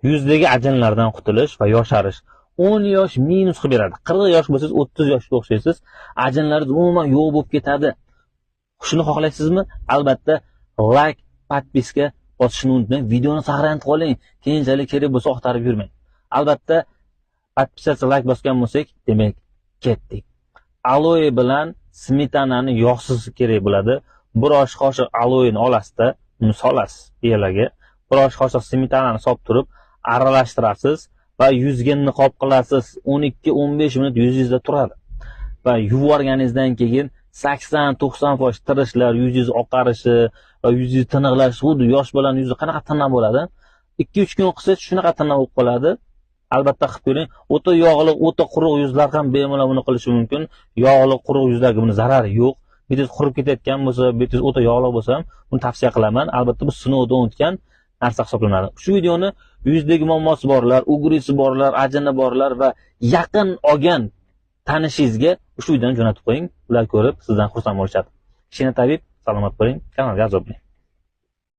yuzdagi ajinlardan qutulish va yosharish. 10 yosh minus qilib beradi. 40 yosh bo'lsangiz 30 yoshga o'xshaysiz. Ajinlaringiz umuman yo'q bo'lib ketadi. Shuni xohlaysizmi? Albatta, like, podpiska bosishni unutmang. Videoni saqlanib qoling. Keyinchalik kerak bo'lsa oqtarib yurmang. Albatta, podpisatsiya, like bosgan bo'lsak, demak, ketdik. Aloe bilan smetanani yog'siz kerak bo'ladi. 1 osh qoshiq aloeni olasizda, uni solasiz yerlarga. 1 osh qoshiq smetanani solib turib, aralashtirasiz va yuzga niqob qilasiz. 12-15 minut yuzingizda turadi. Va yuvorganingizdan keyin 80-90% tirishlar, yuzingiz oqarishi va yuzingiz tiniqlashi, xuddi yosh bolaning yuzi qanaqa tiniq bo'ladi? 2-3 kun qilsangiz shunaqa tiniq bo'lib qoladi. Albatta qilib ko'ring. O'ta yog'li, o'ta quruq yuzlar ham bemalol buni qilishi mumkin. Yog'li, quruq yuzlarga buni zarari yo'q. Betingiz qurib ketayotgan bo'lsa, betingiz o'ta yog'li bo'lsa ham buni tavsiya qilaman. Albatta bu sinovdan o'tgan narsa hisoblanadi. Shu videoni yuzdagi muammosi borlar, ugurisi borlar, ajini borlar va yaqin olgan tanishingizga shu videoni jo'natib qo'ying. Ular ko'rib sizdan xursand bo'lishadi. Kichkina tabib, salomat bo'ling, kanalga a'zo bo'ling.